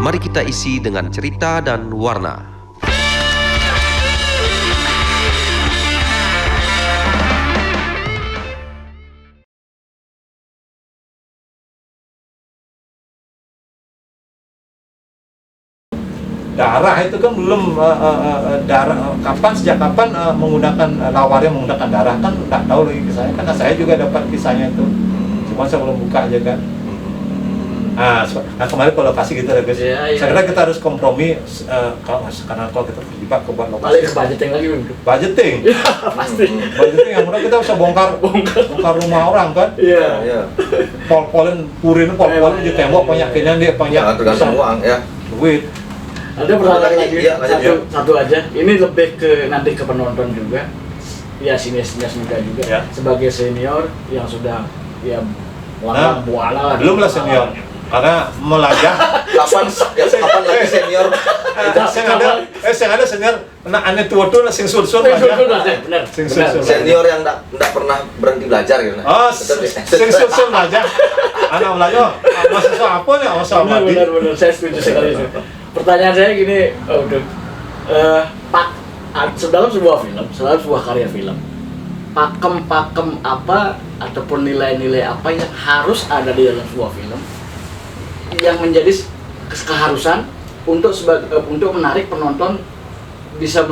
Mari kita isi dengan cerita dan warna. Darah itu kan belum sejak kapan menggunakan lawarnya menggunakan darah kan nggak tahu lagi kisahnya, karena saya juga dapat kisahnya itu, cuma saya belum buka aja kan. Nah kemarin ke lokasi gitu ya guys. Saya kira kita harus kompromi karena kalau kita terjebak ke buat lokasi. Balik ke budgeting lagi bro. Budgeting. Pasti. Budgeting yang mudah kita bisa bongkar rumah orang kan. Iya. Pol-polin di tembok banyak kayaknya dia banyak. Tergantung uang ya. Duit. Ada pertanyaan lagi, Iya, satu aja. Ini lebih ke nanti ke penonton juga. Ya sinias muda juga. Ya. Sebagai senior yang sudah ya lama buala lah. Belum lah senior. Karena melajah. Kapan lagi senior? Saya ada senior. Nah aneh tua lah sing sur-sur aja. Benar. Senior yang enggak pernah berhenti belajar gitu. Oh, sing sur-sur aja. Anak belajar. Mahasiswa apa nih? Mahasiswa mati. Benar. Saya setuju sekali itu. Pertanyaan saya gini, Pak, dalam sebuah film, dalam sebuah karya film, pakem apa ataupun nilai-nilai apa yang harus ada di dalam sebuah film yang menjadi keharusan untuk menarik penonton bisa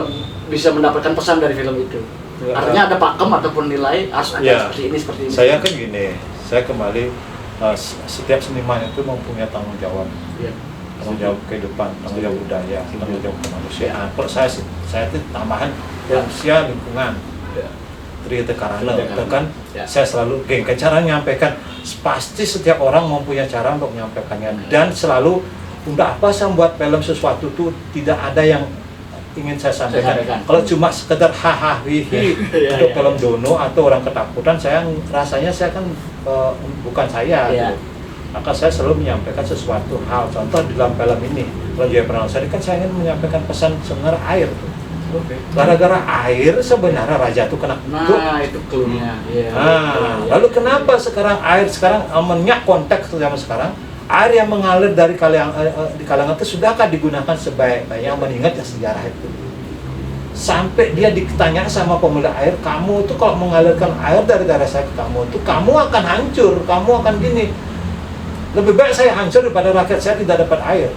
mendapatkan pesan dari film itu. Artinya ada pakem ataupun nilai harus ada seperti ini. Saya kan gini, saya kembali setiap seniman itu mempunyai tanggung jawab. Iya. Tanggung jawab kehidupan, tanggung jawab budaya, tanggung jawab kemanusiaan. Kalau saya itu tambahan manusia lingkungan. Itu karena kan saya selalu cara menyampaikan, pasti setiap orang mempunyai cara untuk menyampaikannya, dan selalu untuk apa saya membuat film sesuatu tuh tidak ada yang ingin saya sampaikan. Kalau cuma sekedar hahaha untuk film dono atau orang ketakutan, rasanya saya kan bukan saya. Gitu. Maka saya selalu menyampaikan sesuatu hal. Contoh di dalam film ini, kalau Jaya Pranawasari kan saya ingin menyampaikan pesan sebenarnya air tuh. Gara-gara air sebenarnya raja tuh kena kutuk. Nah itu cluenya. Lalu kenapa sekarang air menyak konteks zaman sekarang, air yang mengalir dari di kalangan itu sudahkah digunakan sebaik-baiknya, mengingat sejarah itu. Sampai dia ditanya sama pemuda air, kamu tuh kalau mengalirkan air dari darah saya ke kamu tuh, kamu akan hancur, kamu akan gini. Lebih baik saya hancur daripada rakyat saya tidak dapat air.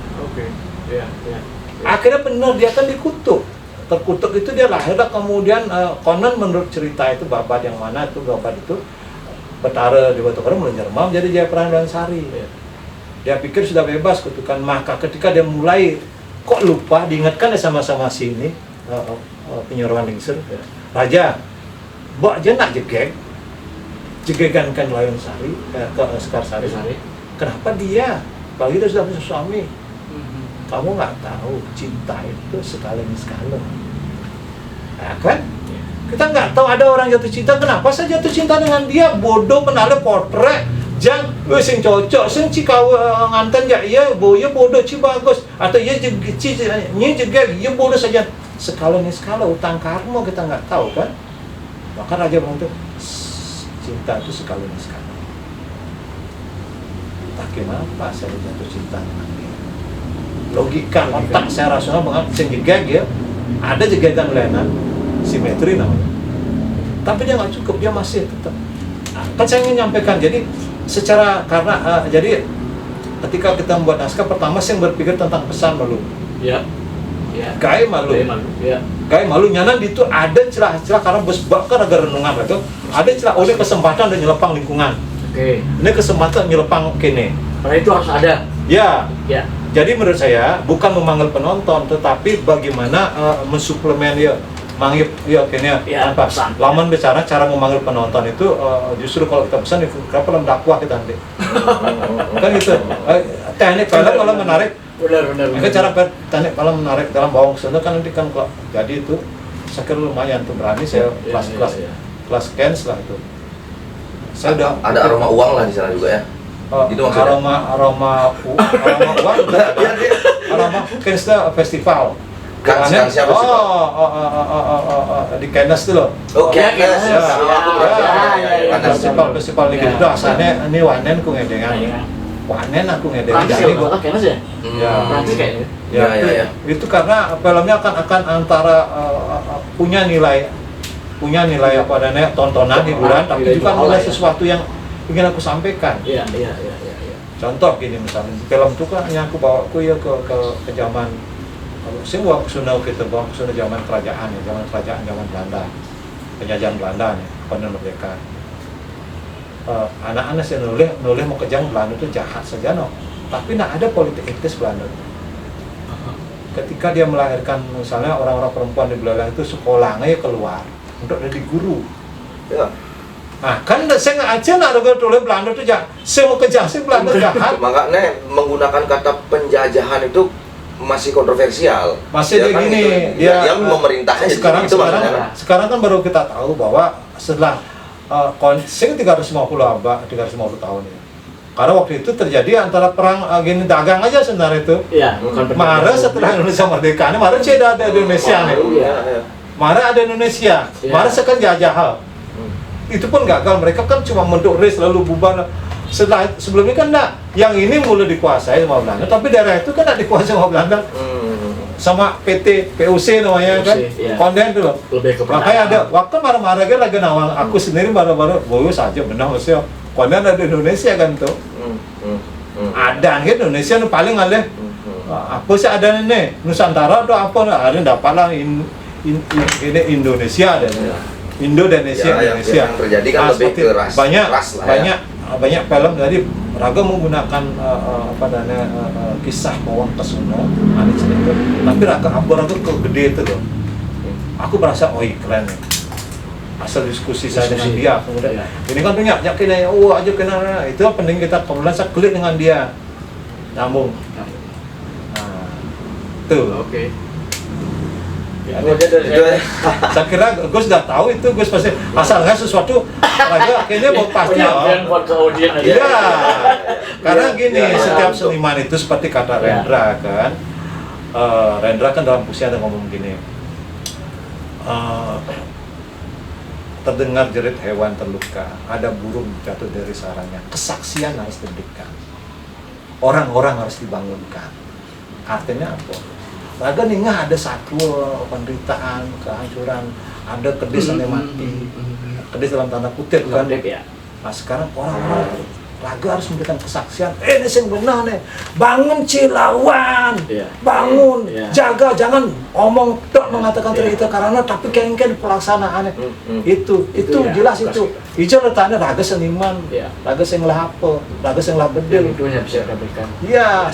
Akhirnya benar dia kan dikutuk. Terkutuk itu dia lahirlah kemudian konon menurut cerita itu Babad yang mana itu Babad itu Betara di Batu Karang mulai nyermam jadi Jaya Pranawasari. Dia pikir sudah bebas kutukan, maka ketika dia mulai kok lupa diingatkan sama si ini penyerwan Lingsir, Raja, mbok aja nak jegegan kan Layang Sari ke Sekarsari. Kenapa dia? Bagi dia sudah punya suami. Kamu nggak tahu cinta itu sekali sekali. Ya kan? Kita nggak tahu ada orang jatuh cinta. Kenapa saya jatuh cinta dengan dia? Bodoh kenalnya potret. Jang, sing cocok, sing cikau nganten ya iya bodoh ci bagus. Atau iya jegel, iya bodoh saja. Sekali utang karma kita nggak tahu kan? Maka Raja bilang tuh cinta itu sekali sekali. Tak kenapa saya jatuh cinta dengan dia. Logika otak saya rasional banget, sing jegeg ya, ada jegegan layanan simetri namanya. Tapi dia nggak cukup, dia masih tetap. Kan saya ingin menyampaikan, jadi jadi ketika kita membuat naskah pertama saya berpikir tentang pesan malu. Gai malu. Gai malu nyanan itu ada celah-celah karena besbak kan agak renungan itu. Ada celah oleh kesempatan dan nyelepang lingkungan. Ini kesempatan nyelepang kene. Karena itu harus ada. Ya. Jadi menurut saya bukan memanggil penonton, tetapi bagaimana mensuplemen ya, manggil kene tanpa laman bicara cara memanggil penonton itu justru kalau kita pesan itu kenapa dalam dakwah kita nanti. Kan gitu. Teknik film kalau menarik. Benar. Cara teknik film menarik dalam bawang sunda kan nanti kan kok jadi itu saya kira lumayan tuh berani saya kelas Kens lah itu. Saya udah ada aroma uang lah di sana juga ya. Itu maksudnya aroma uang udah ada. Aroma Kensda festival. Siapa festival? Di Kenes itu loh. Kenes. Festival gitu asalnya ini wanen ku ngedengan. wanen aku ngedek Prancis jadi ya, gua kayaknya sih ya. ya Prancis kayaknya. Ya, itu, ya. itu karena filmnya akan antara punya nilai apa namanya tontonan hiburan tapi nilai juga jual nilai ya. sesuatu yang ingin aku sampaikan. Iya. Contoh gini misalnya film itu kan yang aku bawa aku ya ke zaman kalau saya waktu Sunda kita bawa ke Sunda zaman kerajaan ya zaman Belanda penjajahan Belanda nih pada merdeka. Anak-anak saya nulis mau kejang Belanda itu jahat saja no tapi nak ada politik etis Belanda. Ketika dia melahirkan misalnya orang-orang perempuan di Belanda itu sekolahnya keluar untuk jadi guru. Ya. Nah kan saya nggak aja nak tulis Belanda itu jahat. Saya mau kejang sih Belanda jahat. Makanya menggunakan kata penjajahan itu masih kontroversial. Masih Ya dia kan, gini, gitu. dia memerintahnya sekarang kan baru kita tahu bahwa setelah konsing 350 tahun ya. Karena waktu itu terjadi antara perang gini dagang aja sebenarnya itu. Iya, bukan Mara setelah Indonesia merdeka, ini Mara ada Indonesia nih. Mara ada Indonesia, Iya. Mara sekan jajah. Itu pun gagal, mereka kan cuma menduk race lalu bubar. Sebelumnya kan enggak, yang ini mulai dikuasai sama Belanda, tapi daerah itu kan enggak dikuasai sama Belanda. Sama PT PUC namanya kan, iya. konden tuh loh. Lebih ke Makanya ada, waktu marah-marah kan lagi nawang, aku sendiri marah-marah, boyo saja benar maksudnya. Konden ada di Indonesia kan tuh. Ada gitu Indonesia nu paling alih. Apa sih ada nih Nusantara atau apa ada dapatlah ini Indonesia ada. Indonesia. Yang terjadi kan lebih seperti ke ras lah ya. banyak film dari Raga menggunakan kisah bawang ke Sunda, cerita. Tapi Raga ke gede itu loh. Aku merasa keren nih. Asal diskusi saya dengan dia kemudian ini kan punya kena aja kena itu penting kita kemudian saya klik dengan dia nyambung. Nah, tuh. Oke. Ya, Itu aja dari saya. saya kira Gus sudah tahu itu Gus pasti asalnya sesuatu Raga kayaknya mau pasti Penyampaian buat ke audiens aja. iya karena gini Ya, setiap betul. seniman itu seperti kata Rendra kan Rendra kan dalam puisi ada ngomong gini terdengar jerit hewan terluka ada burung jatuh dari sarangnya kesaksian harus diberikan orang-orang harus dibangunkan artinya apa? Raga nih nggak ada satu penderitaan, kehancuran, ada kedis yang mati, kedis dalam tanda kutip kan. Ya. Nah sekarang orang-orang Raga harus memberikan kesaksian. Ini yang benar nih, bangun Cilawan, Iya. bangun, Iya. jaga, jangan omong tak mengatakan Iya. cerita karena tapi kengken pelaksanaannya. Itu ya, jelas kelas itu. Hijau letaknya Raga seniman, Iya. Raga yang lah apa, Raga yang lah bedil. Itu yang bisa kita berikan. Ya,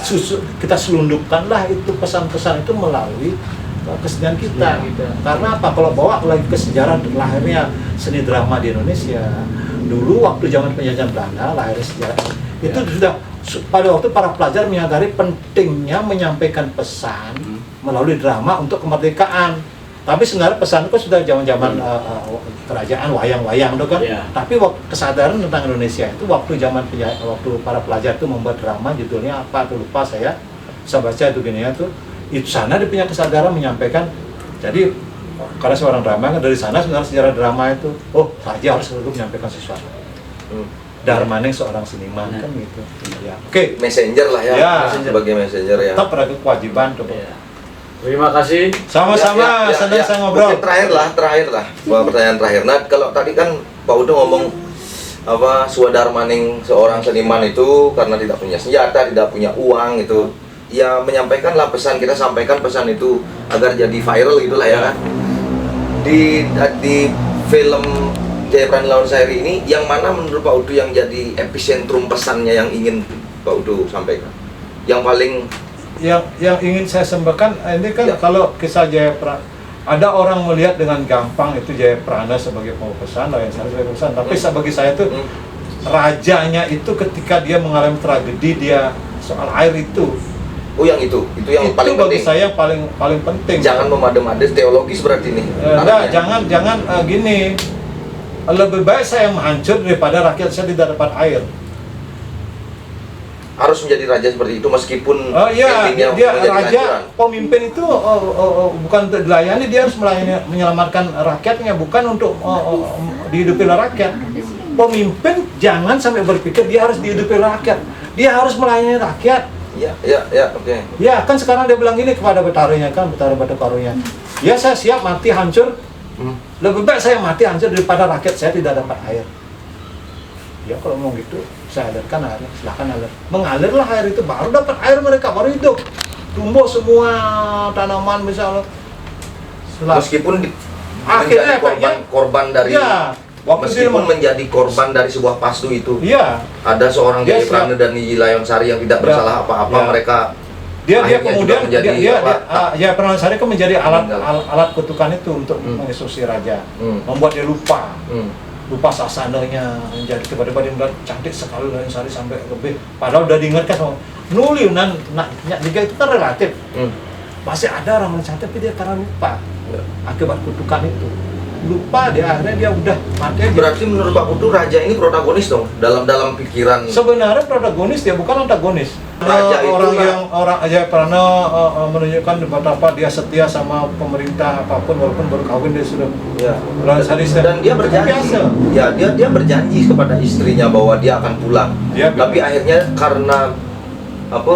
kita selundupkanlah itu pesan-pesan itu melalui kesenian kita. Ya, gitu. Karena apa? Kalau bawa lagi ke sejarah lahirnya seni drama di Indonesia, dulu waktu zaman penjajahan Belanda lahirnya sejarah itu sudah pada waktu para pelajar menyadari pentingnya menyampaikan pesan melalui drama untuk kemerdekaan. Tapi sebenarnya pesan itu sudah zaman-zaman kerajaan wayang-wayang itu kan. Ya. Tapi kesadaran tentang Indonesia itu waktu zaman waktu para pelajar itu membuat drama judulnya apa tuh lupa saya baca itu gini ya tuh itu sana dia punya kesadaran menyampaikan jadi karena seorang drama kan dari sana sebenarnya sejarah drama itu raja harus selalu menyampaikan sesuatu Darmaning seorang seniman kan gitu ya. Oke. Messenger lah ya, Ya. sebagai messenger ya. Tetap ada kewajiban tuh Ya. Terima kasih. sama-sama senang saya ngobrol. Mungkin terakhir lah, pertanyaan terakhir. Nah, kalau tadi kan Pak Udo ngomong Suadarmaning seorang seniman itu karena tidak punya senjata, tidak punya uang itu, ya menyampaikanlah pesan, kita sampaikan pesan itu agar jadi viral gitulah ya kan. Di film Jayapran Lawan Sairi ini, yang mana menurut Pak Udo yang jadi epicentrum pesannya yang ingin Pak Udo sampaikan? Yang paling yang ingin saya sampaikan ini kan Ya. kalau kisah Jayaprana ada orang melihat dengan gampang itu Jayaprana sebagai pemesan, Lawan Sari sebagai pemesan, tapi bagi saya itu rajanya itu ketika dia mengalami tragedi dia soal air itu yang itu yang paling bagi penting. saya paling penting. Jangan memadai-madai teologis berarti nih. Enggak, jangan gini. Lebih baik saya menghancur daripada rakyat saya tidak dapat air. Harus menjadi raja seperti itu meskipun Iya, endingnya dia menjadi raja, kehancuran. pemimpin itu bukan untuk dilayani, dia harus menyelamatkan rakyatnya, bukan untuk dihidupi oleh rakyat. pemimpin jangan sampai berpikir dia harus dihidupi rakyat. Dia harus melayani rakyat. Oke. Ya, kan sekarang dia bilang gini kepada Betaronya kan, Betara Betaronya. Ya, saya siap mati hancur. Lebih baik saya mati hancur daripada rakyat saya tidak dapat air. Ya, kalau mau gitu, saya alirkan airnya, silahkan alir. Mengalirlah air itu, baru dapat air mereka, baru hidup. Tumbuh semua tanaman misalnya. Meskipun Akhirnya menjadi korban dari ya, meskipun menjadi korban dari sebuah pastu itu. Iya. Ada seorang Dia Jaya Prana dan Niji Layonsari yang tidak bersalah apa-apa, Ya. mereka Dia akhirnya kemudian juga menjadi ya Pernasari kan menjadi meninggal. alat kutukan itu untuk menginstruksi raja, membuat dia lupa sasananya, menjadi tiba-tiba dia melihat cantik sekali Layonsari sampai lebih, padahal udah diingatkan sama nuli jika itu kan relatif, masih ada orang yang cantik tapi dia karena lupa akibat kutukan itu, lupa dia akhirnya dia udah mati aja. Berarti menurut Pak Putu raja ini protagonis dong dalam pikiran. Sebenarnya protagonis dia, bukan antagonis. Raja itu orang aja pernah menunjukkan betapa dia setia sama pemerintah apapun walaupun baru kawin dia sudah. Ya. Dan dia berjanji. Biasa. Ya, dia berjanji kepada istrinya bahwa dia akan pulang. Tapi akhirnya karena apa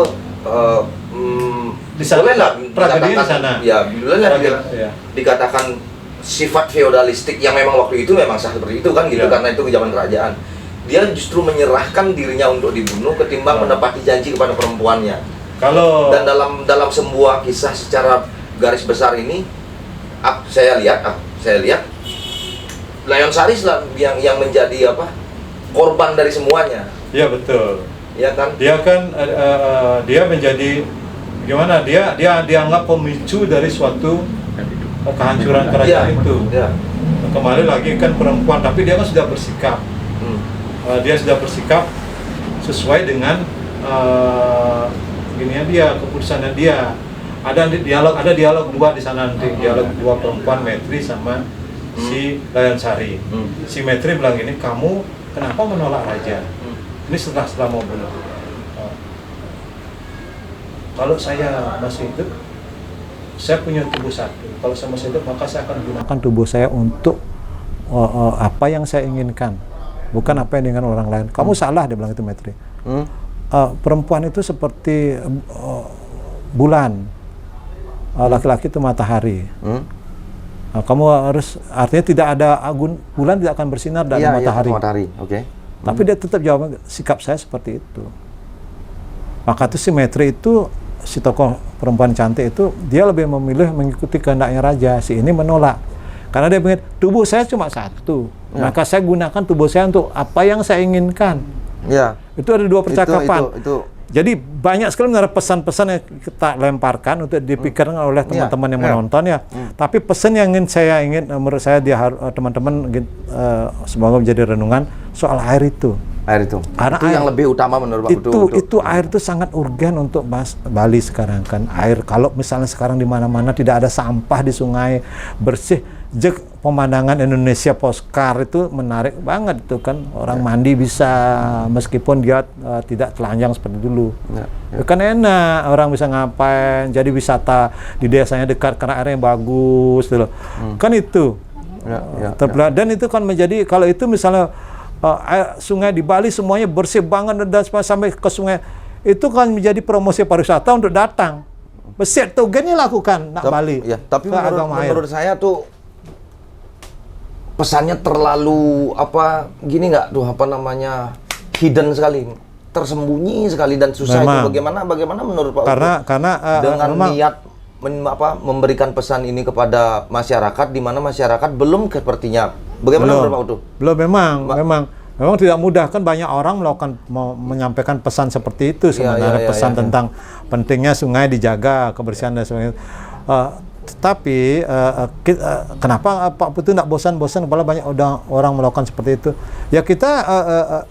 di sana bolehlah tragedi di dikatakan, sana. ya bolehlah Ya. dikatakan sifat feodalistik yang memang waktu itu memang sah seperti itu kan gitu, Ya. karena itu zaman kerajaan. Dia justru menyerahkan dirinya untuk dibunuh ketimbang menepati janji kepada perempuannya. Kalau Dan dalam sebuah kisah secara garis besar ini saya lihat Layonsari yang menjadi korban dari semuanya. ya betul. Ya kan? Dia kan dia menjadi gimana? Dia dianggap pemicu dari suatu kehancuran kerajaan itu. Ya. Kembali lagi kan perempuan, tapi dia kan sudah bersikap. Dia sudah bersikap sesuai dengan keputusannya dia. Ada dialog dua di sana nanti, dialog dua perempuan, Maitri sama si Layonsari. Si Maitri bilang gini, kamu kenapa menolak raja? Ini setelah mau bunuh. Kalau saya masih hidup, saya punya tubuh satu. Kalau saya masih hidup, maka saya akan gunakan tubuh saya untuk apa yang saya inginkan, bukan apa yang diinginkan orang lain. Kamu salah, dia bilang itu Maitri. Perempuan itu seperti bulan, laki-laki itu matahari. Kamu harus, artinya tidak ada bulan tidak akan bersinar dan matahari. Oke. Tapi dia tetap jawab, sikap saya seperti itu. Maka itu si Maitri itu, si tokoh perempuan cantik itu, dia lebih memilih mengikuti kehendaknya raja. Si ini menolak karena dia ingin tubuh saya cuma satu, maka saya gunakan tubuh saya untuk apa yang saya inginkan. Ya. Itu ada dua percakapan. Itu. Jadi banyak sekali benar pesan-pesan yang kita lemparkan untuk dipikirkan oleh teman-teman yang menonton ya. Tapi pesan yang menurut saya teman-teman semoga menjadi renungan soal air itu. Air itu. Karena itu yang lebih utama menurut Pak Putu. Itu air itu sangat urgen untuk Bali sekarang kan. Air, kalau misalnya sekarang di mana-mana tidak ada sampah di sungai, bersih, pemandangan Indonesia postcard itu menarik banget itu kan. Orang mandi bisa meskipun dia tidak telanjang seperti dulu. Kan enak, orang bisa ngapain, jadi wisata di desanya dekat karena airnya bagus gitu loh. Kan itu. Dan itu kan menjadi, kalau itu misalnya sungai di Bali semuanya bersih banget dan sampai ke sungai, itu kan menjadi promosi pariwisata untuk datang. Besit tuh gini lakukan Bali. Ya, tapi menurut saya tuh pesannya terlalu hidden sekali, tersembunyi sekali dan susah. Itu bagaimana menurut Pak Uto? Karena dengan niat memberikan pesan ini kepada masyarakat, di mana masyarakat belum sepertinya. Bagaimana menurut Pak Uto? Belum, memang tidak mudah kan, banyak orang menyampaikan pesan seperti itu sebenarnya, pesan tentang pentingnya sungai dijaga, kebersihan dan sebagainya. Tetapi kenapa Pak Putu tidak bosan-bosan kalau banyak orang melakukan seperti itu? Ya kita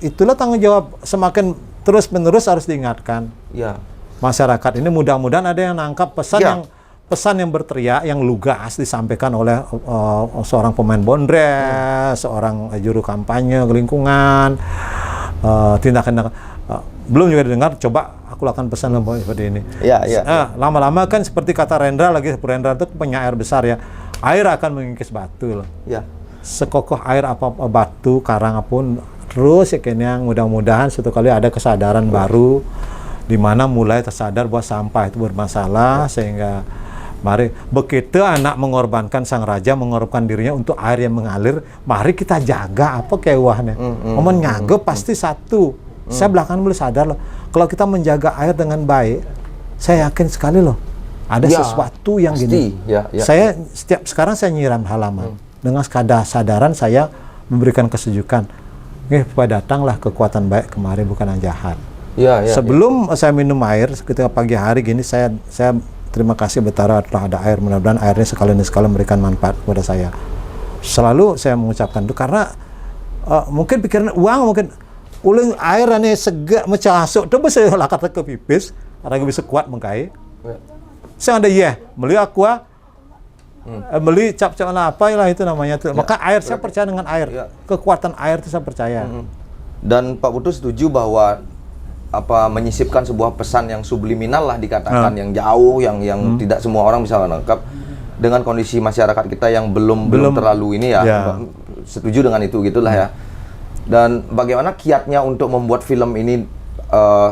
itulah tanggung jawab, semakin terus-menerus harus diingatkan. Ya. Masyarakat ini mudah-mudahan ada yang nangkap pesan yang berteriak, yang lugas disampaikan oleh seorang pemain bondres, seorang juru kampanye lingkungan, tindakan belum juga didengar. Coba aku lakukan pesan seperti ini. Lama-lama kan seperti kata Rendra itu penyair besar ya, air akan mengikis batu loh. Sekokoh air apa batu karang apapun, terus ya kayaknya mudah-mudahan suatu kali ada kesadaran baru di mana mulai tersadar bahwa sampah itu bermasalah, sehingga mari begitu anak mengorbankan sang raja, mengorbankan dirinya untuk air yang mengalir, mari kita jaga apa kewahnya. Momen nyaga pasti satu. Saya belakangan mulai sadar loh, kalau kita menjaga air dengan baik, saya yakin sekali loh ada sesuatu yang pasti. gini. Ya. Saya sekarang saya nyiram halaman dengan kesadaran saya memberikan kesejukan. Datanglah kekuatan baik kemari, bukan yang jahat. Sebelum saya minum air ketika pagi hari gini, saya terima kasih Betara telah ada air. Mudah-mudahan airnya sekali memberikan manfaat kepada saya. Selalu saya mengucapkan itu karena mungkin pikiran uang, mungkin uling air ini segak mencasuk itu bisa lah kata ke pipis, karena bisa kuat mengkai. Saya ada beli aqua, beli cap-cap apa lah itu namanya tuh. Maka air, saya percaya dengan air. Kekuatan air itu saya percaya. Dan Pak Putu setuju bahwa menyisipkan sebuah pesan yang subliminal lah dikatakan, yang jauh, yang tidak semua orang bisa menangkap dengan kondisi masyarakat kita yang belum terlalu ini setuju dengan itu gitulah ya. Dan bagaimana kiatnya untuk membuat film ini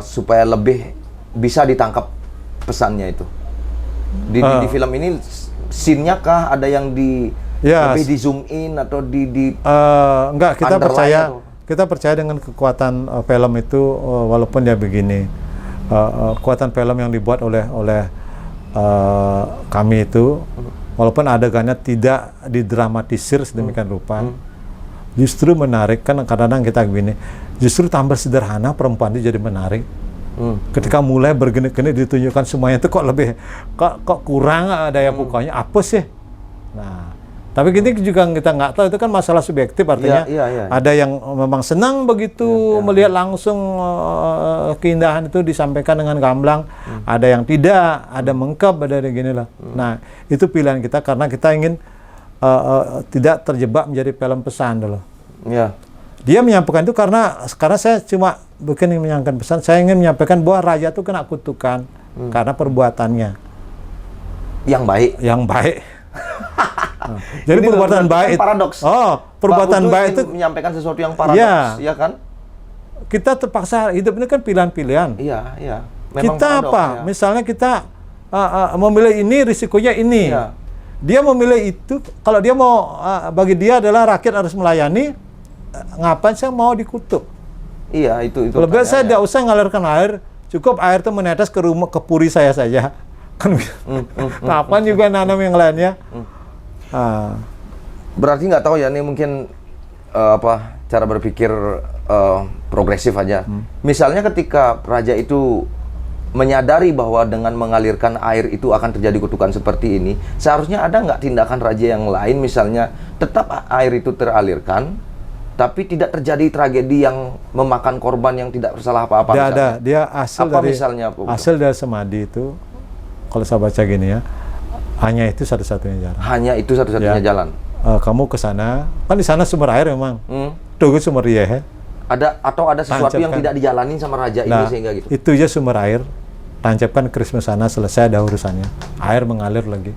supaya lebih bisa ditangkap pesannya itu di film ini, scene-nya kah ada yang lebih di zoom in atau enggak, kita percaya dengan kekuatan film itu, walaupun dia begini, kekuatan film yang dibuat oleh kami itu, walaupun adegannya tidak didramatisir sedemikian rupa, justru menarik. Kan kadang-kadang kita begini, justru tambah sederhana perempuan itu jadi menarik. Ketika mulai bergeni-geni ditunjukkan semuanya itu kok kurang daya pokoknya apa sih? Nah, tapi gini juga kita nggak tahu, itu kan masalah subjektif, artinya ada yang memang senang begitu melihat langsung keindahan itu disampaikan dengan gamblang, ada yang tidak, ada mengkap, ada gini lah. Nah, itu pilihan kita karena kita ingin tidak terjebak menjadi film pesan dulu. Dia menyampaikan itu karena saya cuma bukan ingin menyampaikan pesan, saya ingin menyampaikan bahwa raja itu kena kutukan karena perbuatannya yang baik. Jadi ini perbuatan baik paradoks. Perbuatan baik itu menyampaikan sesuatu yang paradoks, ya kan? Kita terpaksa, hidup ini kan pilihan-pilihan. Iya. Memang kita paradoks, misalnya kita memilih ini, risikonya ini. Dia memilih itu, kalau dia mau bagi dia adalah rakyat harus melayani, ngapain saya mau dikutuk? Iya, itu. Lebih saya tidak usah ngalirkan air, cukup air itu menetes ke rumah, ke puri saya saja. Kan kapan juga nanam yang lainnya. Berarti nggak tahu ya, ini mungkin cara berpikir progresif aja. Misalnya ketika raja itu menyadari bahwa dengan mengalirkan air itu akan terjadi kutukan seperti ini, seharusnya ada nggak tindakan raja yang lain, misalnya tetap air itu teralirkan, tapi tidak terjadi tragedi yang memakan korban yang tidak bersalah apa-apa. Tidak ada, dia hasil dari Samadhi itu, kalau saya baca gini ya, hanya itu satu-satunya jalan. Hanya itu satu-satunya jalan. Kamu ke sana, kan di sana sumber air memang. Tuh sumber ya. Ada sesuatu yang tidak dijalani sama raja ini sehingga gitu. Itu aja sumber air. Tancapkan keris sana, selesai ada urusannya. Air mengalir lagi.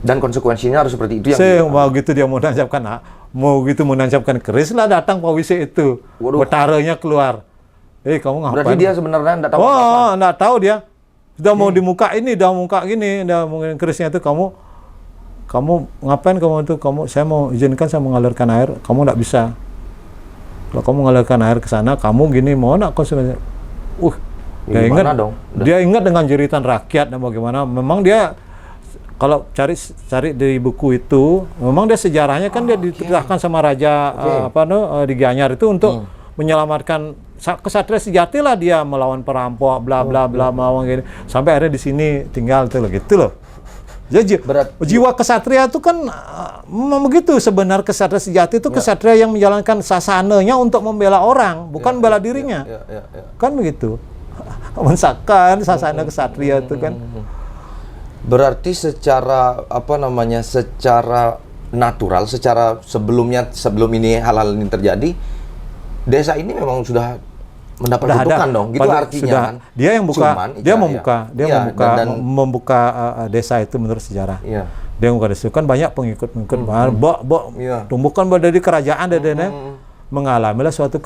Dan konsekuensinya harus seperti itu yang mau gitu dia mau nancapkan keris lah, datang Pak Wisi itu. Betaranya keluar. Kamu ngapain? Berarti dia sebenarnya enggak tahu apa-apa. Enggak tahu dia. Sudah mau di muka ini, udah muka gini, udah mungkin kerisnya itu kamu ngapain saya mau izinkan saya mengalirkan air, kamu enggak bisa. Kalau kamu mengalirkan air ke sana, kamu gini mau enggak konsekuensinya? Dia ingat dengan jeritan rakyat dan bagaimana memang dia kalau cari di buku itu, memang dia sejarahnya kan dia dititahkan sama raja di Gianyar itu untuk menyelamatkan kesatria sejati lah, dia melawan perampok bla bla bla melawan gini sampai akhirnya di sini tinggal gitu loh. Jadi jiwa kesatria itu kan memang begitu, sebenarnya kesatria sejati itu kesatria yang menjalankan sasananya untuk membela orang, bukan membela dirinya. Kan begitu. Mensakan sasana kesatria itu kan. Berarti secara secara natural, secara sebelum ini hal-hal ini terjadi, desa ini memang sudah mendapat kutukan dong, gitu artinya kan. Dia yang membuka desa itu menurut sejarah. Dia membuka desa, kan banyak pengikut-pengikut, tumbuhkan dari kerajaan mengalamilah suatu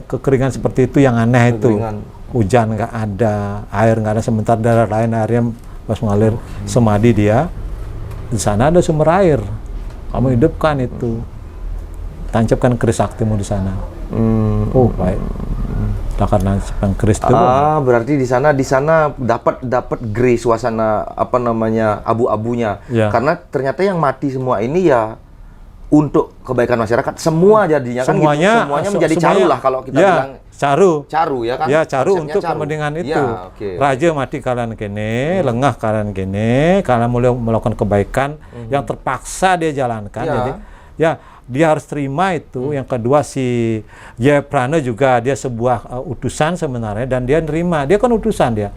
kekeringan seperti itu yang aneh itu. Kekeringan. Hujan nggak ada, air nggak ada, sementara daerah lain airnya pas mengalir semadi dia. Di sana ada sumber air, kamu hidupkan itu, tancapkan keris saktimu di sana. Oh baik, karena keris itu. Berarti di sana dapat grey suasana apa namanya abu-abunya. Ya. Karena ternyata yang mati semua ini ya untuk kebaikan masyarakat semua jadinya kan gitu. Semuanya menjadi caru lah kalau kita bilang. Caru Ya kan? Ya, caru Konsepnya untuk kepentingan itu. Ya, okay. Raja mati kalian kene, lengah kalian kene, kalian mulai melakukan kebaikan yang terpaksa dia jalankan. Ya. Jadi, ya dia harus terima itu. Yang kedua si Jayaprana juga dia sebuah utusan sebenarnya dan dia nerima. Dia kan utusan dia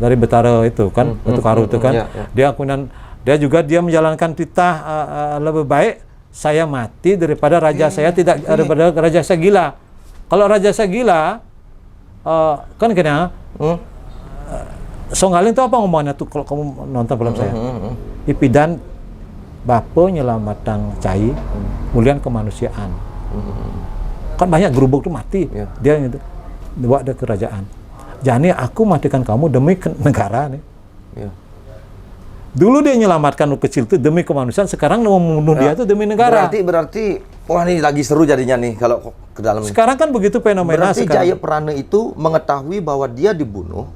dari Betara itu kan, Batu Karu itu kan. Ya, ya. Dia kemudian dia menjalankan titah lebih baik saya mati daripada raja saya tidak daripada raja saya gila. Kalau raja saya gila, kan kena Songgaling itu apa ngomongnya tuh kalau kamu nonton film saya? Ipidan Bapo nyelamatan cai, mulian kemanusiaan. Kan banyak gerubuk tuh mati, dia gitu, bawa ke kerajaan. Jadi aku matikan kamu demi negara nih. Dulu dia menyelamatkan kecil itu demi kemanusiaan, sekarang mau membunuh dia itu demi negara. Berarti wah ini lagi seru jadinya nih kalau ke dalam. Sekarang kan begitu fenomena. Berarti Jayaprana itu mengetahui bahwa dia dibunuh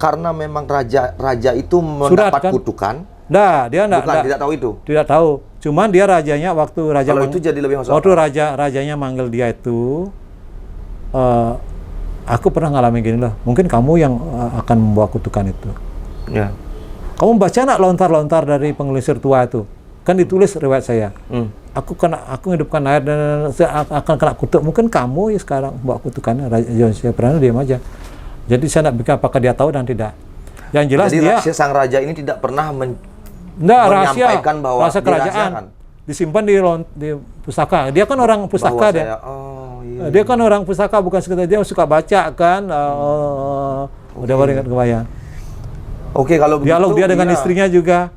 karena memang raja itu mendapat kan? kutukan. Dia tidak tahu itu. Tidak tahu. Cuman dia rajanya waktu raja kalau itu jadi lebih masuk. Waktu rajanya manggil dia itu, aku pernah ngalamin gini lah. Mungkin kamu yang akan membawa kutukan itu. Ya. Kamu baca nak lontar-lontar dari pengelisir tua itu? Kan ditulis riwayat saya. Aku hidupkan air dan akan kena kutuk. Mungkin kamu ya sekarang bawa kutukannya. Raja Jayaprana diam aja. Jadi saya nak bikin apakah dia tahu dan tidak. Yang jelas jadi dia. Rahasia sang raja ini tidak pernah menyampaikan bahwa rahasia kerajaan disimpan di pustaka. Dia kan orang pustaka dia. Dia kan orang pustaka bukan sekedar dia suka baca kan. Udah baru kebayang. Oke, kalau begitu dialog dia dengan istrinya juga.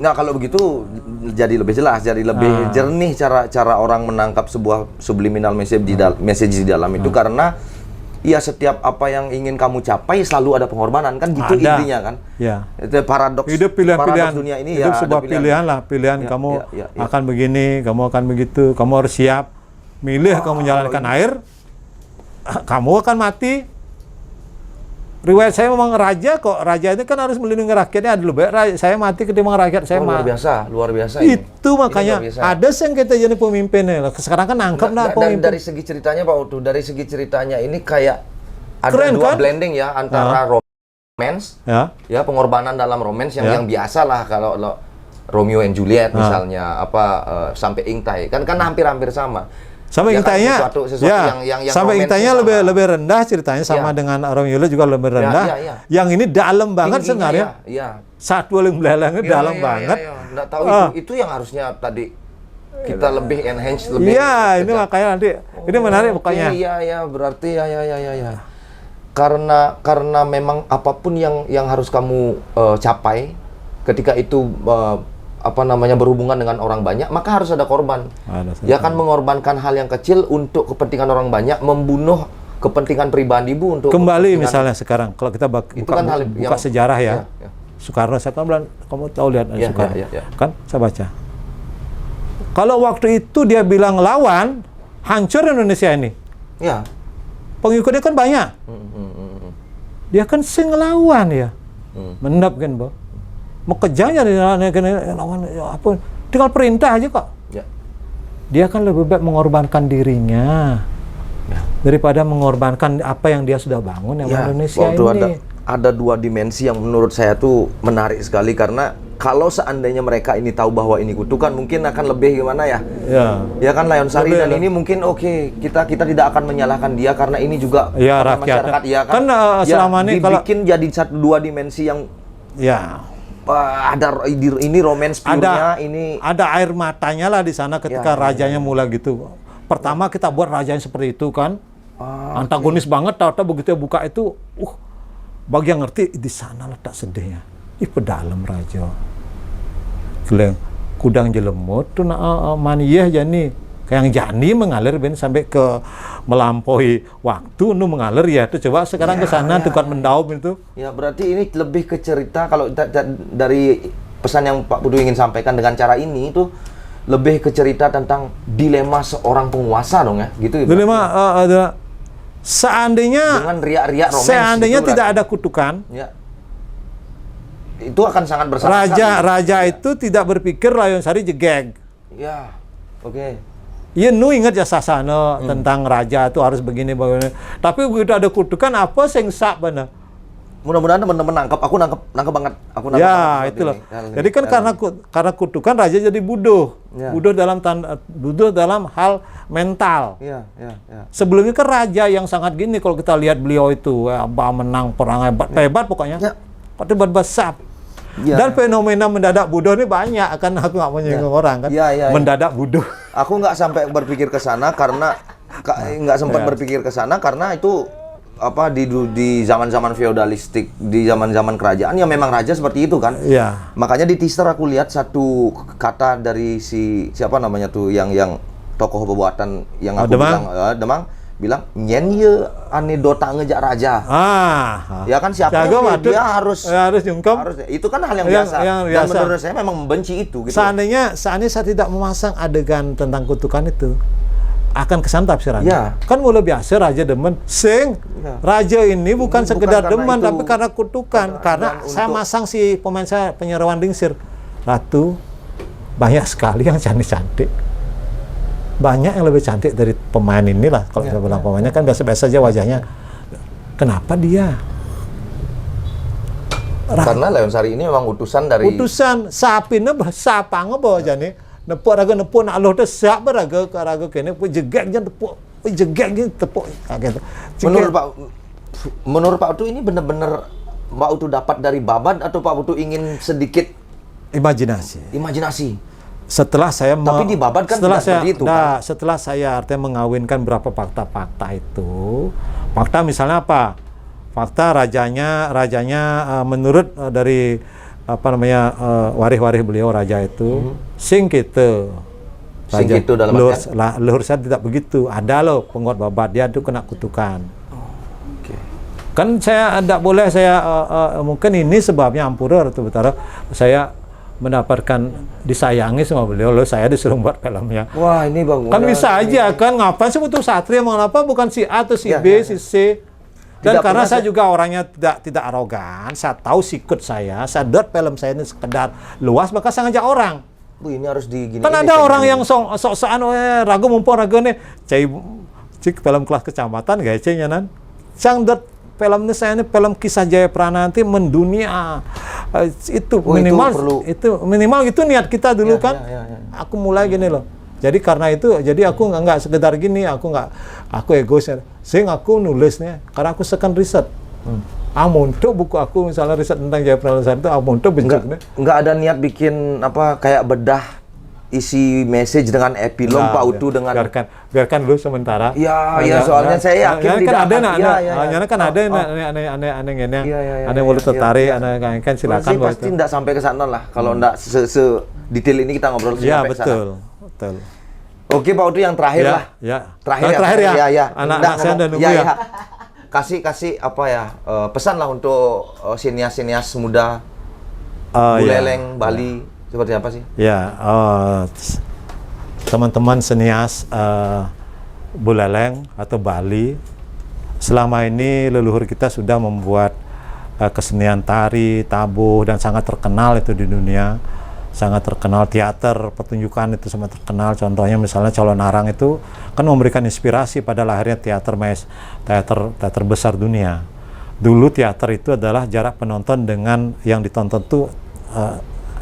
Nah, kalau begitu jadi lebih jelas, jadi lebih jernih cara orang menangkap sebuah subliminal message di dalam itu karena ya setiap apa yang ingin kamu capai selalu ada pengorbanan kan gitu intinya kan. Ya. Itu paradoks. Hidup pilihan-pilihan dunia ini hidup ya sebuah pilihan lah, pilihan kamu akan begini, kamu akan begitu, kamu harus siap. Milih kamu menjalankan air, kamu akan mati. Riwayat saya memang raja itu kan harus melindungi rakyatnya. Lebih baik saya mati ketimbang rakyat saya luar biasa ini. Itu makanya ada yang kita jadi pemimpinnya. Sekarang kan nangkap pemimpin. Dari segi ceritanya Pak Utuh, dari segi ceritanya ini kayak ada keren, dua kan? blending ya antara romance, ya pengorbanan dalam romance yang biasa lah kalau Romeo and Juliet misalnya sampai Ingtai kan hampir sama. Sampai intainya, yang sampai intainya lebih rendah ceritanya sama dengan Romeo juga lebih rendah. Yang ini dalam banget sebenarnya. Satu paling belakangnya dalam banget. Nggak tahu itu yang harusnya tadi kita lebih enhance lebih. Iya, ini makanya nanti ini menarik pokoknya. Iya, berarti ya. Karena memang apapun yang harus kamu capai ketika itu berhubungan dengan orang banyak, maka harus ada korban. Ya kan mengorbankan hal yang kecil untuk kepentingan orang banyak, membunuh kepentingan pribadi Bu untuk kembali misalnya sekarang kalau kita buka sejarah ya. Soekarno saya kan bilang kamu tahu lihat Soekarno. Kan saya baca. Kalau waktu itu dia bilang lawan, hancur Indonesia ini. Ya. Pengikutnya kan banyak. Dia kan ngelawan ya. Mendap kan, Bu. Mau kejangnya lawan apa? Tinggal perintah aja kok. Ya. Dia kan lebih baik mengorbankan dirinya daripada mengorbankan apa yang dia sudah bangun yang Indonesia ini. Ada dua dimensi yang menurut saya tuh menarik sekali karena kalau seandainya mereka ini tahu bahwa ini kutukan mungkin akan lebih gimana ya? Ya kan Lion Sari dan ini mungkin kita tidak akan menyalahkan dia karena ini juga masyarakat ya kan. Selama ini kalau dibikin jadi dua dimensi yang ada ini romance pure-nya, ini ada air matanya lah di sana ketika rajanya mulai gitu. Pertama kita buat rajanya seperti itu kan, antagonis banget. Tahu-tahu begitu buka itu, bagi yang ngerti di sana letak sedihnya. Pedalam raja, kudang jelemut tuh maniyah jani Yang jani mengalir ben sampai ke melampaui waktu nu mengalir ya itu coba sekarang ke sana tempat mendaum itu. Ya berarti ini lebih ke cerita kalau dari pesan yang Pak Putu ingin sampaikan dengan cara ini itu lebih ke cerita tentang dilema seorang penguasa dong ya, gitu ya. Dilema ada seandainya dengan riak-riak romans. Seandainya gitu, tidak berarti. ada kutukan, Ya. Itu akan sangat bersalah. raja itu tidak berpikir Layon Sari jegeg. Ya. Oke. Iya, nu ingat ya sasana tentang raja itu harus begini. Tapi begitu ada kutukan apa sing sak benar. Mudah-mudahan teman-teman nangkep banget. Aku nangkep Ya, banget itulah. ini. Jadi kan karena kutukan raja jadi bodoh. Ya. Bodoh dalam hal mental. Iya. Sebelumnya kan raja yang sangat gini kalau kita lihat beliau itu menang perang hebat pokoknya. Ya. Hebat besar. Ya. Dan fenomena mendadak bodoh ini banyak, kan aku nggak mau nyinggung orang kan. Ya. Mendadak bodoh. Aku nggak sampai berpikir ke sana karena nggak sempat berpikir ke sana karena itu apa di zaman-zaman feodalistik, di zaman-zaman kerajaan ya memang raja seperti itu kan. Iya. Makanya di teaser aku lihat satu kata dari siapa namanya tuh yang tokoh buatan yang aku Demang bilang nyen ye anedota ngejak raja. Ya kan siapa dia harus nyungkem. Itu kan hal yang biasa. Yang Dan biasa. menurut saya memang membenci itu gitu. Seandainya saya tidak memasang adegan tentang kutukan itu, akan kesantap sih raja. Ya. Kan mulai biasa raja demen raja ini bukan Ini sekedar bukan karena demen itu. tapi karena kutukan. Karena saya masang si pemain saya penyerawan dingsir Ratu, banyak sekali yang cantik-cantik. Banyak yang lebih cantik dari pemain inilah. Kalau saya bilang pemainnya kan biasa-biasa aja wajahnya. Kenapa dia? Karena Layon Sari ini memang utusan dari sapine sapa bawa jane nepuk raga nepuk nak loh teh sak beraga raga kene pu jegek jan tepuk jegek jan tepuk gitu. Menurut Pak Utu ini benar-benar Pak Utu dapat dari babat atau Pak Utu ingin sedikit imajinasi? Setelah saya Tapi di babat kan setelah tidak seperti itu kan? Setelah saya artinya mengawinkan berapa fakta-fakta itu, fakta misalnya apa? Fakta rajanya menurut dari warih-warih beliau raja itu sing gitu. Sing gitu dalam leluhur saya tidak begitu. Ada loh penggot babat dia tuh kena kutukan. Kan saya tidak boleh mungkin ini sebabnya Ampura Ratu Betara saya mendapatkan disayangi sama beliau, lalu saya disuruh buat filmnya. Wah, ini Bang. Kan bisa aja kan, ngapain sih butuh satria, mengapa bukan si A atau si B, si C. Dan karena saya juga orangnya tidak arogan, saya tahu sikut saya dot film saya ini sekedar luas, maka saya ngajak orang. Bu, ini harus digini. Kan ada orang yang sok-sokan ragu mumpung ragu nih, cik film kelas kecamatan gak nya nan. Sang dot film ini saya ini film kisah Jayaprana nanti mendunia. Itu minimal itu niat kita dulu kan. Aku mulai gini loh. Jadi karena itu, jadi aku nggak sekedar gini, aku egois. Sing aku nulisnya karena aku sekan riset. Amunto buku aku misalnya riset tentang Jayaprana itu amunto bentuknya. Nggak ada niat bikin apa kayak bedah isi message dengan epilog Pak Utu dengan biarkan dulu sementara. Iya, soalnya saya yakin kan ada aneh mulut tertarik, aneh kan silakan. Pasti tidak sampai ke sana lah kalau enggak detail ini kita ngobrol sampai betul. Oke Pak Utu yang terakhir lah. Terakhir ya. Anak saya udah nunggu ya. Kasih apa ya pesan lah untuk sinias muda Buleleng Bali. Seperti apa sih? Ya, teman-teman senias Buleleng atau Bali, selama ini leluhur kita sudah membuat kesenian tari, tabuh, dan sangat terkenal itu di dunia. Sangat terkenal, teater, pertunjukan itu sangat terkenal. Contohnya misalnya Colonarang itu kan memberikan inspirasi pada lahirnya teater besar dunia. Dulu teater itu adalah jarak penonton dengan yang ditonton itu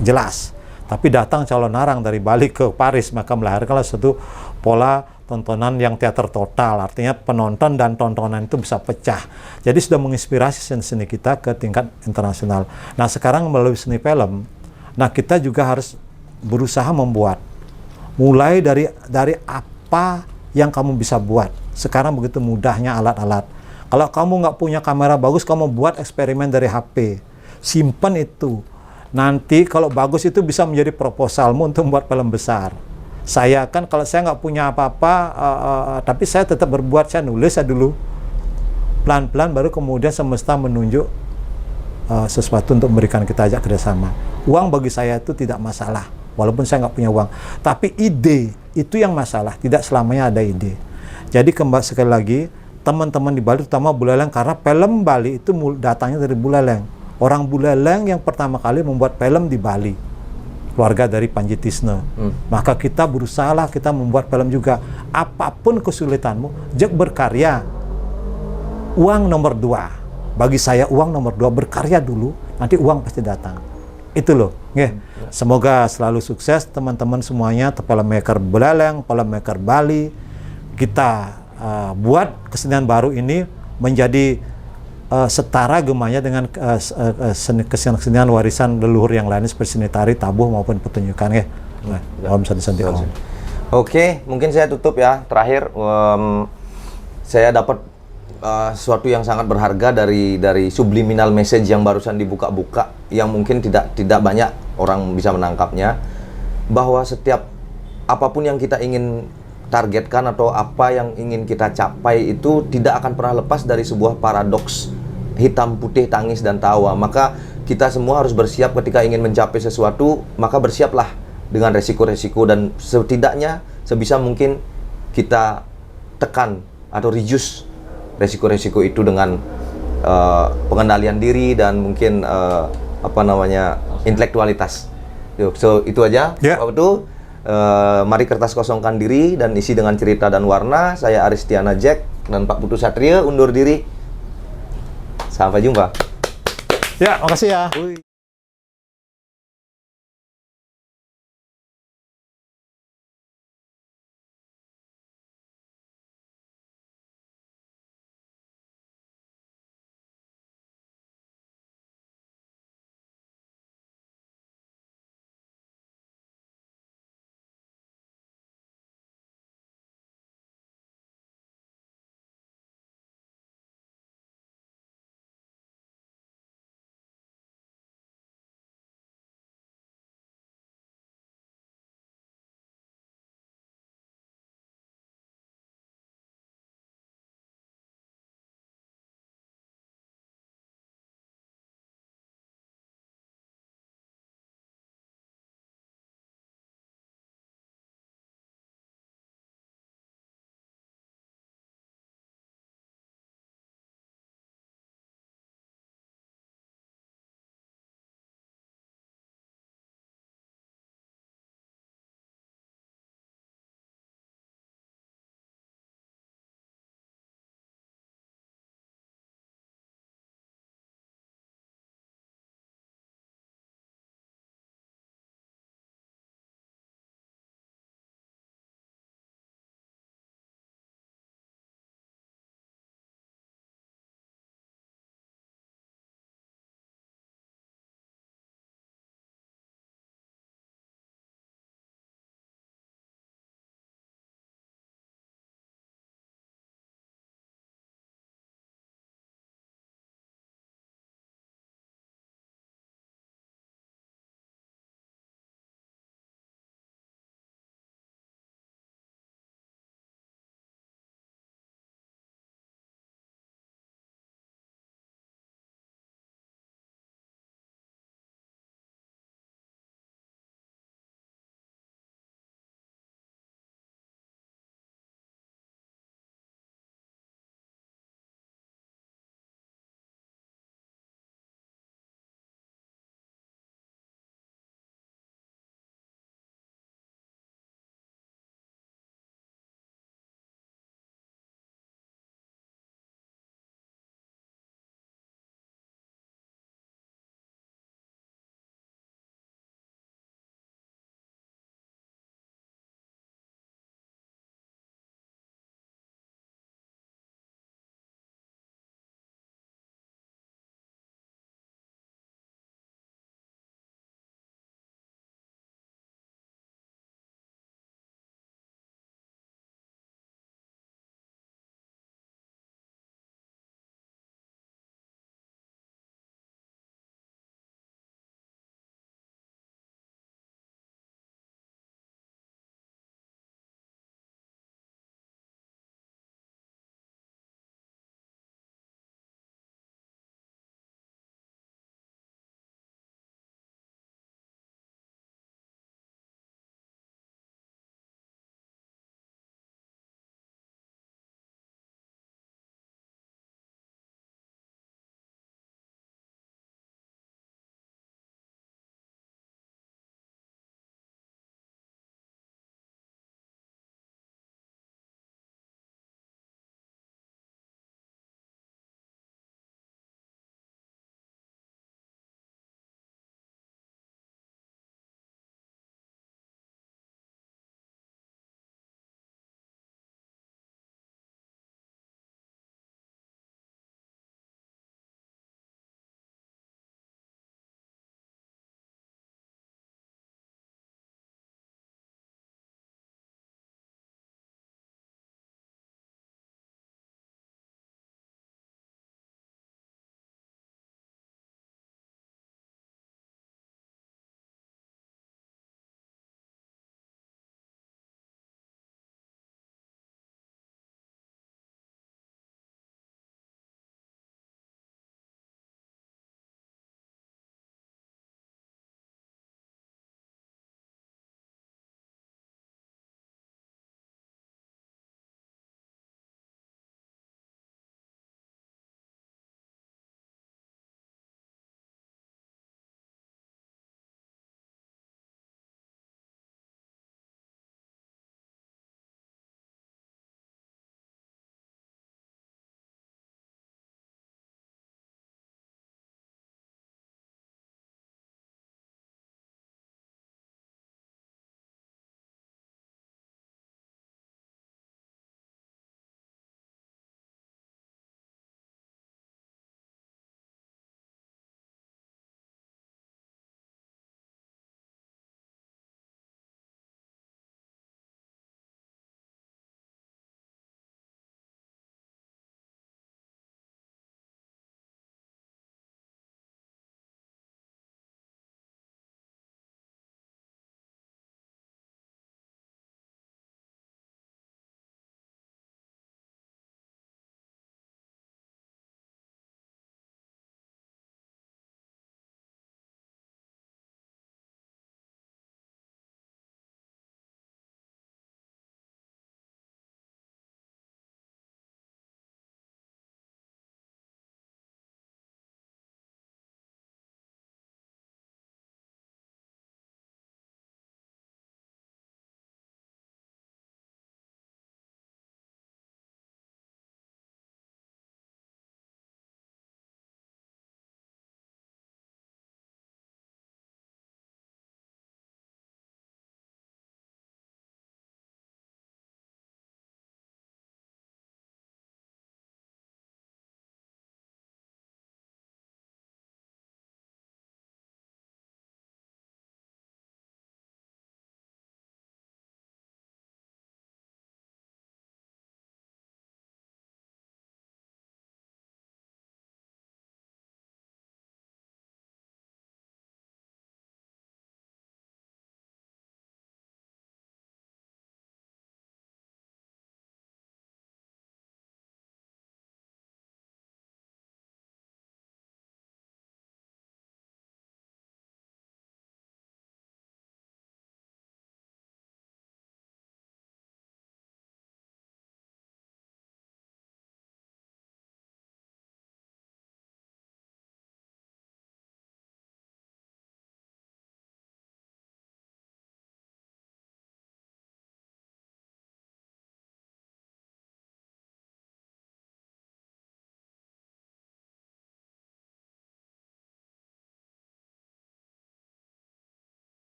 jelas. Tapi datang Colonarang dari Bali ke Paris, maka melahirkanlah satu pola tontonan yang teater total. Artinya penonton dan tontonan itu bisa pecah. Jadi sudah menginspirasi seni kita ke tingkat internasional. Nah sekarang melalui seni film, nah kita juga harus berusaha membuat. Mulai dari apa yang kamu bisa buat. Sekarang begitu mudahnya alat-alat. Kalau kamu nggak punya kamera bagus, kamu buat eksperimen dari HP. Simpan itu. Nanti kalau bagus itu bisa menjadi proposalmu untuk membuat film besar. Saya kan kalau saya nggak punya apa-apa, tapi saya tetap berbuat, saya nulis saya dulu. Pelan-pelan baru kemudian semesta menunjuk sesuatu untuk memberikan kita ajak kerjasama. Uang bagi saya itu tidak masalah, walaupun saya nggak punya uang. Tapi ide itu yang masalah, tidak selamanya ada ide. Jadi sekali lagi, teman-teman di Bali, terutama Buleleng, karena film Bali itu datangnya dari Buleleng. Orang Buleleng yang pertama kali membuat film di Bali, keluarga dari Panji Tisno. Maka kita berusahalah kita membuat film juga. Apapun kesulitanmu, jek berkarya. Uang nomor 2. Bagi saya uang nomor 2, berkarya dulu, nanti uang pasti datang. Itu loh. Semoga selalu sukses teman-teman semuanya, filmmaker Buleleng, filmmaker Bali. Kita buat kesenian baru ini menjadi setara gemanya dengan kesenian warisan leluhur yang lain seperti seni tari, tabuh maupun pertunjukan ya. Om Santi Om. Oke, mungkin saya tutup ya. Terakhir, saya dapat sesuatu yang sangat berharga dari subliminal message yang barusan dibuka-buka, yang mungkin tidak banyak orang bisa menangkapnya, bahwa setiap apapun yang kita ingin targetkan atau apa yang ingin kita capai itu tidak akan pernah lepas dari sebuah paradoks hitam putih, tangis dan tawa. Maka kita semua harus bersiap ketika ingin mencapai sesuatu, maka bersiaplah dengan resiko-resiko, dan setidaknya sebisa mungkin kita tekan atau reduce resiko-resiko itu dengan pengendalian diri dan mungkin intelektualitas. So itu aja. Waktu itu mari kertas kosongkan diri dan isi dengan cerita dan warna. Saya Aristiana Jack dan Pak Putu Satria undur diri. Sampai jumpa. Ya, makasih ya.